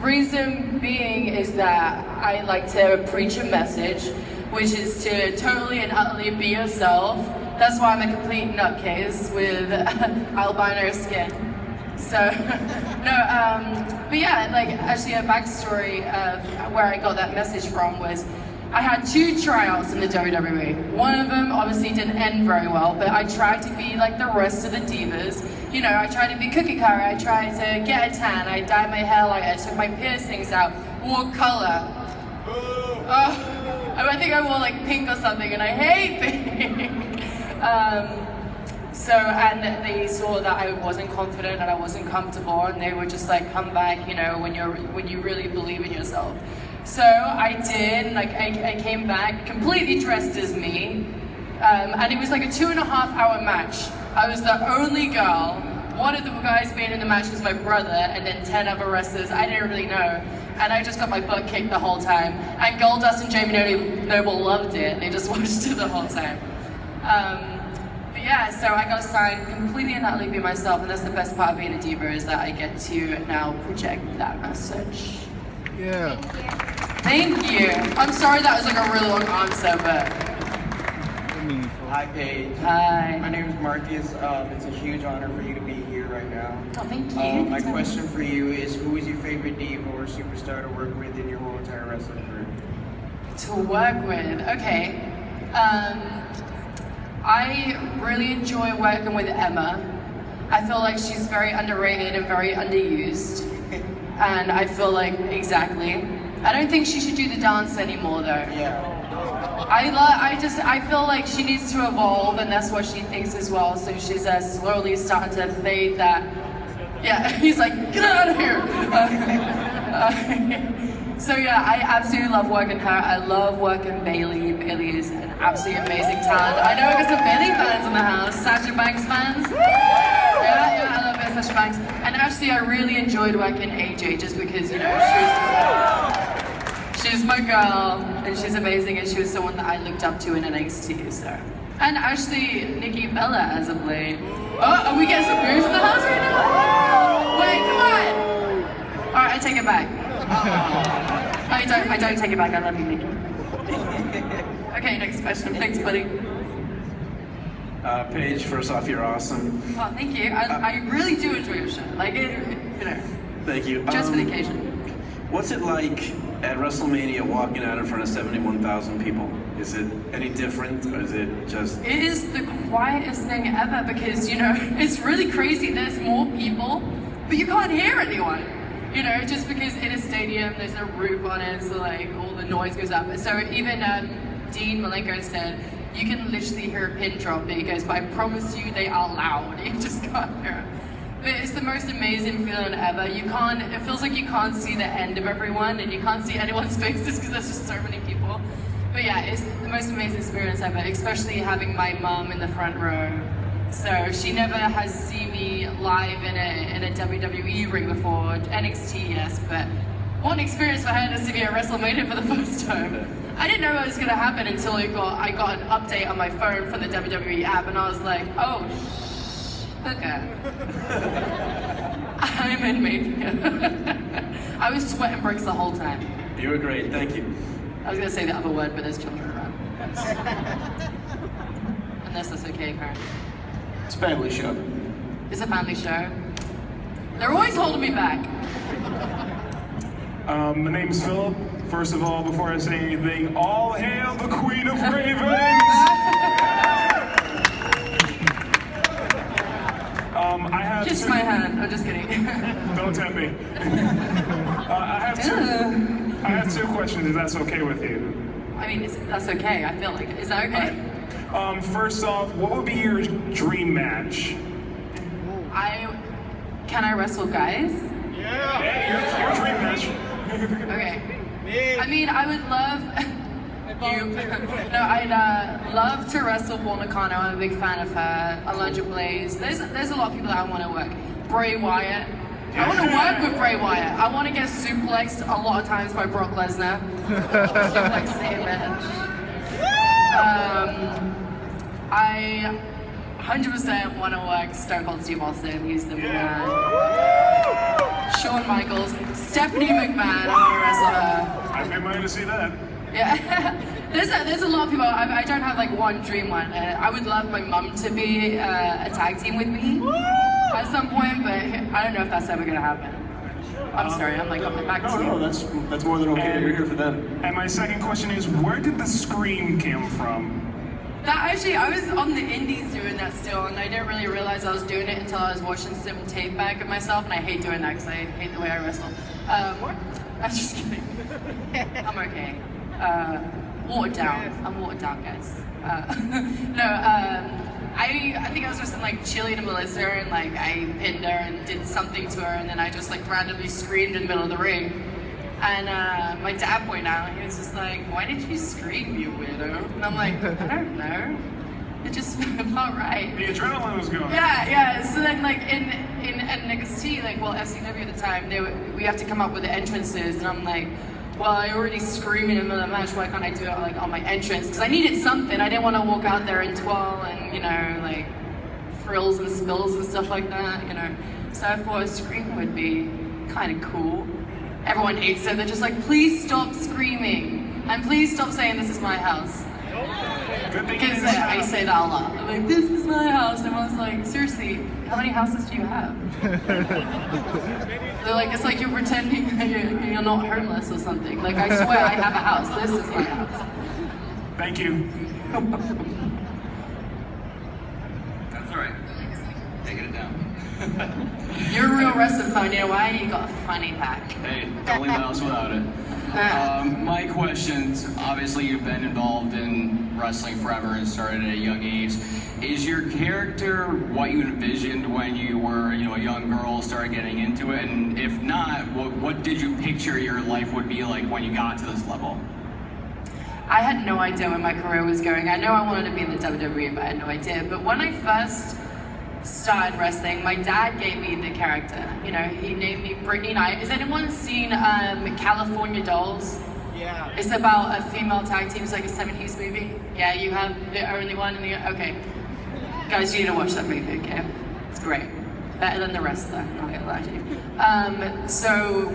Reason being is that I like to preach a message, which is to totally and utterly be yourself. That's why I'm a complete nutcase with albino skin. So, no, but yeah, like actually a backstory of where I got that message from was I had 2 tryouts in the WWE. One of them obviously didn't end very well, but I tried to be like the rest of the divas. You know, I tried to be cookie cutter, I tried to get a tan, I dyed my hair light, I took my piercings out, wore color. Oh, I think I wore like pink or something, and I hate pink. And they saw that I wasn't confident and I wasn't comfortable, and they were just like, come back, you know, when you really believe in yourself. So I did, like I came back completely dressed as me, and it was like a 2.5-hour match. I was the only girl. One of the guys being in the match was my brother, and then 10 other wrestlers I didn't really know. And I just got my butt kicked the whole time. And Goldust and Jamie Noble loved it, and they just watched it the whole time. But yeah, so I got signed completely and utterly be myself, and that's the best part of being a diva, is that I get to now project that message. Yeah. Thank you. I'm sorry that was like a really long answer, but... Hi, Paige. Hi. My name is Marcus. It's a huge honor for you to be here right now. Oh, thank you. My question for you is, who is your favorite diva or superstar to work with in your whole entire wrestling career? To work with, okay. I really enjoy working with Emma. I feel like she's very underrated and very underused. And I feel like, exactly. I don't think she should do the dance anymore though. Yeah. I feel like she needs to evolve, and that's what she thinks as well. So she's slowly starting to fade that. Yeah, he's like, get out of here. So yeah, I absolutely love working her. I love working Bailey. Bailey is an absolutely amazing talent. I know I got some Bailey fans in the house. Sasha Banks fans. Yeah, I love it, Sasha Banks. And actually, I really enjoyed working AJ just because, you know, she's my girl, and she's amazing, and she was someone that I looked up to in NXT, so. And actually, Nikki Bella as of late. Oh, are we getting some moves in the house right now? Wait, come on! Alright, I take it back. I don't take it back, I love you, Nikki. Okay, next question. Thanks, buddy. Paige, first off, you're awesome. Oh, thank you. I really do enjoy your show. Like, you know. Thank you. Just for the occasion. What's it like at WrestleMania walking out in front of 71,000 people? Is it any different, or is it just... It is the quietest thing ever, because, you know, it's really crazy. There's more people, but you can't hear anyone. You know, just because in a stadium there's a roof on it, so like all the noise goes up. So even Dean Malenko said, you can literally hear a pin drop, but he goes, but I promise you they are loud. You just can't hear them. But it's the most amazing feeling ever. It feels like you can't see the end of everyone, and you can't see anyone's faces because there's just so many people. But yeah, it's the most amazing experience ever, especially having my mom in the front row. So she never has seen me live in a WWE ring before, NXT, yes, but what an experience for her to see me at WrestleMania for the first time. I didn't know what was gonna happen until I got an update on my phone from the WWE app, and I was like, oh, okay. I'm in Mania. I was sweating bricks the whole time. You were great, thank you. I was gonna say the other word, but there's children around. Unless that's okay, parents. It's a family show. It's a family show. They're always holding me back. My name's Philip. First of all, before I say anything, all hail the Queen of Ravens! I have Kiss my hand. I'm just kidding. Don't tempt me. I have 2 questions, if that's okay with you. I mean, that's okay. I feel like it. Is that okay? First off, what would be your dream match? Can I wrestle guys? Yeah, your dream match. Okay. I mean, I would love... I'd love to wrestle Paul Nakano. I'm a big fan of her. Alundra Blaze. There's a lot of people that I want to work. Bray Wyatt. I want to work with Bray Wyatt. I want to get suplexed a lot of times by Brock Lesnar. Suplex same match. I 100% want to work Stone Cold Steve Austin. He's the man. Shawn Michaels, Stephanie McMahon. I want to wrestle her. I'd be mind to see that. Yeah, there's a lot of people. I don't have like one dream one. I would love my mum to be a tag team with me at some point, but I don't know if that's ever gonna happen. I'm sorry, I'm like on my back to you. No, that's more than okay that you're here for them. And my second question is, where did the scream come from? That actually, I was on the indies doing that still, and I didn't really realize I was doing it until I was watching some tape back of myself, and I hate doing that because I hate the way I wrestle. I'm just kidding. I'm okay. Watered down. I'm watered down, guys. I think I was wrestling like Chili to Melissa, and like I pinned her and did something to her, and then I just like randomly screamed in the middle of the ring. And my dad pointed out, he was just like, "Why did you scream, you weirdo?" And I'm like, "I don't know. It just felt right." The adrenaline was going. Yeah. So then, like in NXT, like FCW at the time, we have to come up with the entrances, and I'm like, well, I already screamed in the middle of the match. Why can't I do it like on my entrance? Because I needed something. I didn't want to walk out there in twirl and like frills and spills and stuff like that. So I thought a scream would be kind of cool. Everyone hates it. They're just like, please stop screaming and please stop saying this is my house. Because I say that a lot. I'm like, this is my house. And everyone's like, seriously, how many houses do you have? They're like, it's like you're pretending you're not homeless or something. Like, I swear I have a house. This is my house. Thank you. That's all right. Taking it down. You're a real wrestling fan. You know why? You got a funny pack. Hey, don't leave the house without it. My questions, obviously you've been involved in wrestling forever and started at a young age. Is your character what you envisioned when you were, a young girl, started getting into it? And if not, what did you picture your life would be like when you got to this level? I had no idea where my career was going. I know I wanted to be in the WWE, but I had no idea. But when I first started wrestling, my dad gave me the character. He named me Brittany Knight. Has anyone seen California Dolls? Yeah. It's about a female tag team. It's like a 70s movie. Yeah, you have the only one in the... Okay. Guys, you need to watch that movie, okay? It's great. Better than the rest, though. I'm not gonna lie to you. So,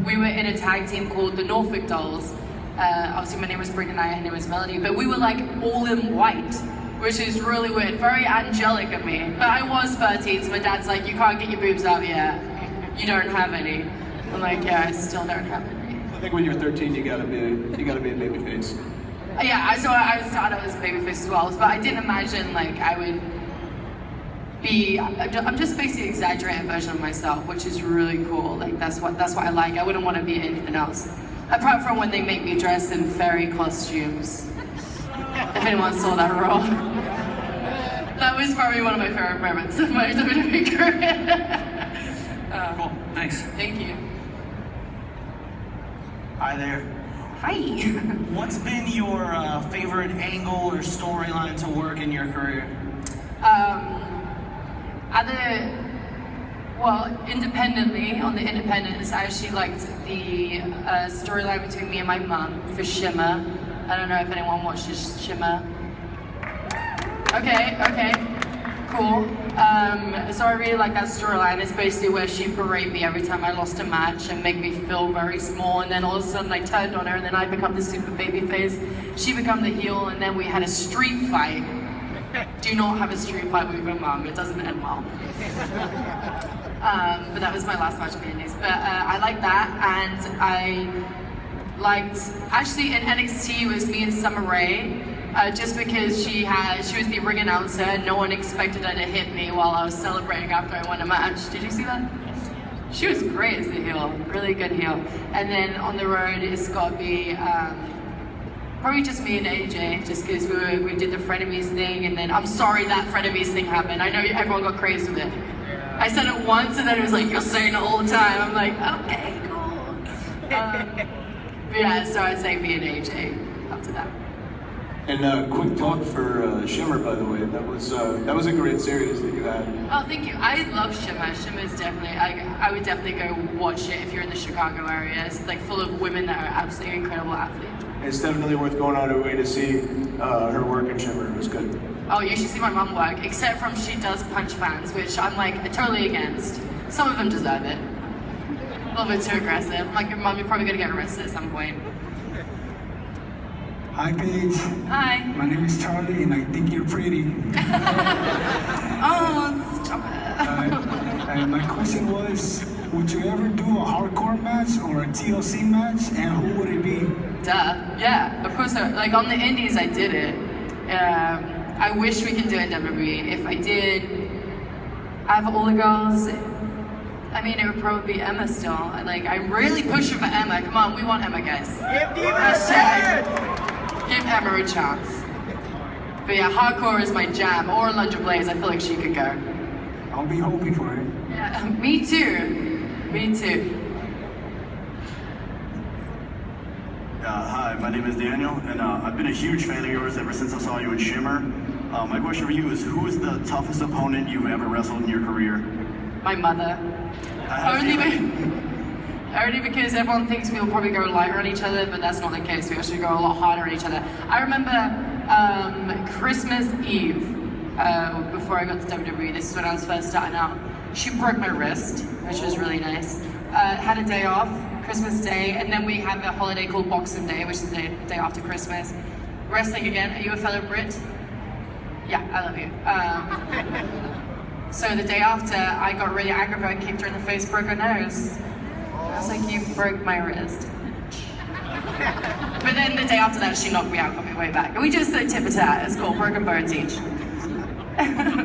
we were in a tag team called the Norfolk Dolls. Obviously, my name was Brittany Knight, her name was Melody, but we were like all in white, which is really weird, very angelic of me. But I was 13, so my dad's like, you can't get your boobs out yet. You don't have any. I'm like, yeah, I still don't have any. I think when you're 13, you gotta be a baby face. Yeah, so I started out as a babyface as well, but I didn't imagine like I would be. I'm just basically an exaggerated version of myself, which is really cool. Like that's what I like. I wouldn't want to be anything else, apart from when they make me dress in fairy costumes. If anyone saw that raw. That was probably one of my favorite moments of my WWE career. Cool, thanks. Thank you. Hi there. Hi. What's been your favorite angle or storyline to work in your career? Independently, on the independents, I actually liked the storyline between me and my mum for Shimmer. I don't know if anyone watches Shimmer. Okay, cool. So I really like that storyline. It's basically where she berated me every time I lost a match and make me feel very small, and then all of a sudden I turned on her and then I become the super baby face. She become the heel, and then we had a street fight. Do not have a street fight with your mom, it doesn't end well. But that was my last match with Indies. But I like that, and I liked, actually in NXT it was me and Summer Rae, just because she was the ring announcer and no one expected her to hit me while I was celebrating after I won a match. Did you see that? She was great as the heel, really good heel. And then on the road it's got to be probably just me and AJ, just because we did the frenemies thing, and then I'm sorry that frenemies thing happened. I know everyone got crazy with it. I said it once and then it was like, you're saying it all the time. I'm like, okay, cool. Yeah, so I'd say me and AJ up to that. And quick talk for Shimmer, by the way. That was a great series that you had. Oh, thank you. I love Shimmer. Shimmer's definitely, I would definitely go watch it if you're in the Chicago area. It's like full of women that are absolutely incredible athletes. It's definitely worth going out of your way to see her work in Shimmer. It was good. Oh, you should see my mum work, except from she does punch fans, which I'm like totally against. Some of them deserve it. A little bit too aggressive. Like your mom, you're probably gonna get arrested at some point. Hi, Paige. Hi. My name is Charlie, and I think you're pretty. Oh, stop it. And my question was, would you ever do a hardcore match or a TLC match, and who would it be? Duh. Yeah, of course. Like on the indies, I did it. I wish we could do it in WWE. If I did, out of all the girls, I mean, it would probably be Emma still. Like, I'm really pushing for Emma. Come on, we want Emma, guys. Give Diva Hashtag, give Emma a chance. But yeah, hardcore is my jam. Or Lunge of Blaze, I feel like she could go. I'll be hoping for it. Yeah, me too. Me too. Hi, my name is Daniel, and I've been a huge fan of yours ever since I saw you in Shimmer. My question for you is, who is the toughest opponent you've ever wrestled in your career? My mother. Only because everyone thinks we'll probably go lighter on each other, but that's not the case. We actually go a lot harder on each other. I remember Christmas Eve, before I got to WWE, this is when I was first starting out. She broke my wrist, which was really nice. Had a day off, Christmas Day, and then we have a holiday called Boxing Day, which is the day after Christmas. Wrestling again. Are you a fellow Brit? Yeah, I love you. So the day after, I got really angry, I kicked her in the face, broke her nose. I was like, you broke my wrist. But then the day after that, she knocked me out, got me way back. And we just said tip of tat, it's called broken bones each.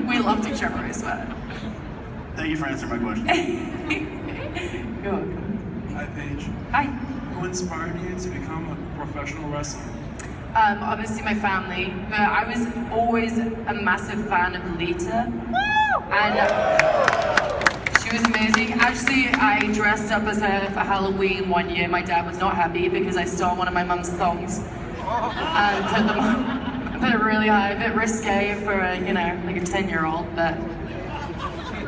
We loved each other, I swear. Thank you for answering my question. You're welcome. Hi, Paige. Hi. Who inspired you to become a professional wrestler? Obviously my family, but I was always a massive fan of Lita. And she was amazing. Actually, I dressed up as her for Halloween one year. My dad was not happy because I stole one of my mum's thongs and put it really high, a bit risque for a, you know, like a 10-year-old, but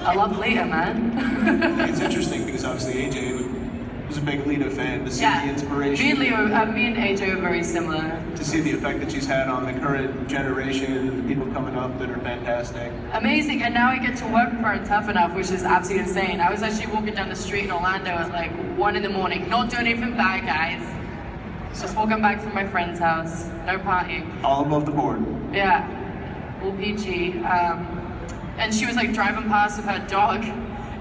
I love Lita, man. It's interesting because obviously AJ was a big Lita fan. To see Yeah. the inspiration, Me and AJ are very similar. to see the effect that she's had on the current generation and the people coming up that are fantastic. Amazing, and now I get to work for her Tough Enough, which is absolutely insane. I was actually walking down the street in Orlando at like 1 in the morning, not doing anything bad, guys. Just walking back from my friend's house, no partying. All above the board. Yeah, all PG. And she was like driving past with her dog,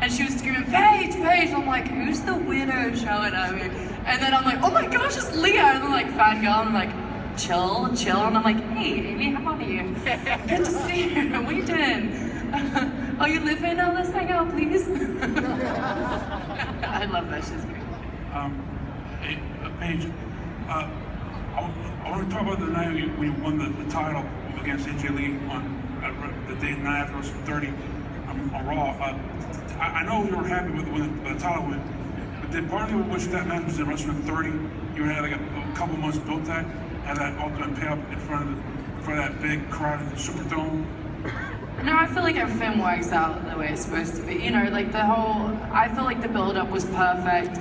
and she was screaming, Paige, Paige! I'm like, who's the weirdo showing up here? And then I'm like, oh my gosh, it's Leah! And I'm like, fangirl, and I'm like, chill, and I'm like, hey, Amy, how are you? Good to see you, what are you doing? Are you living now? Let's hang out, please. I love that, she's great. Paige, I want to talk about the night when you won the title against AJ Lee on the day 9 after Wrestle 30 on Raw. I know you were happy with the title win, but did part of you wish that match was in Wrestle 30? You had like a couple months built that, had that ultimate payoff in front of that big crowd in the Superdome. No, I feel like everything works out the way it's supposed to be. You know, like I feel like the build-up was perfect.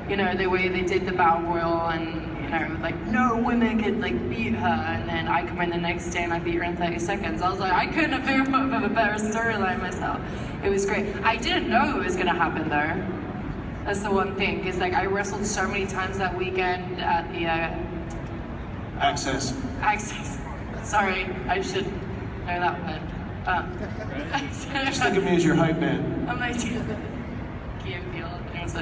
You know, the way they did the Battle Royal, and you know, like no women could like beat her, and then I come in the next day and I beat her in 30 seconds. I was like, I couldn't have been up with a better storyline myself. It was great. I didn't know it was gonna happen though. That's the one thing, is like I wrestled so many times that weekend at the Access. Sorry, I should know that one. Just think of me as your hype man. I'm like, Key and Peele. Yes.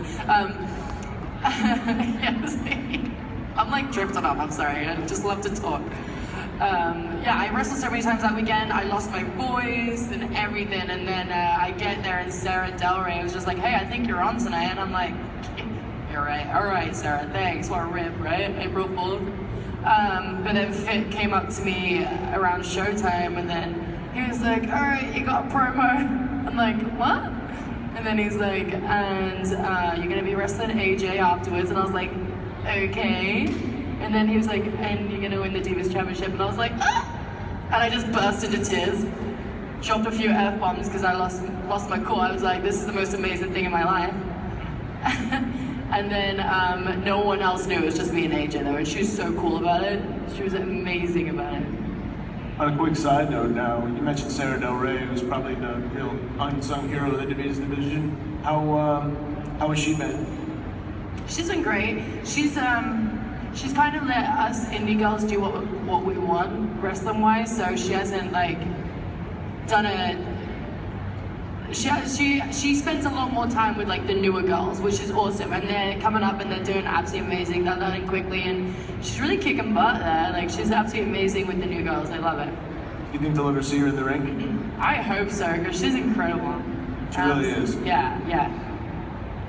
I'm like drifting up, I'm sorry, I just love to talk. Yeah, I wrestled so many times that weekend, I lost my voice and everything, and then I get there and Sarah Del Rey was just like, hey, I think you're on tonight, and I'm like, you're right, alright Sarah, thanks, what a rip, right? April Fool's. But then Fit came up to me around showtime, and then he was like, alright, you got a promo. I'm like, what? And then he's like, and you're gonna be wrestling AJ afterwards, and I was like, okay. And then he was like, and you're gonna win the Divas Championship, and I was like, ah! And I just burst into tears, dropped a few F-bombs because I lost my cool. I was like, this is the most amazing thing in my life. And then no one else knew, it was just me and AJ though, and she was so cool about it. She was amazing about it. On a quick side note now, you mentioned Sarah Del Rey, who's probably the real unsung hero of the Divas division. How has she been? She's been great. She's kind of let us indie girls do what we want wrestling wise. So she hasn't like done a. She spends a lot more time with like the newer girls, which is awesome, and they're coming up and they're doing absolutely amazing. They're learning quickly, and she's really kicking butt there. Like she's absolutely amazing with the new girls. I love it. You think they'll ever see her in the ring? I hope so, because she's incredible. She really is. Yeah.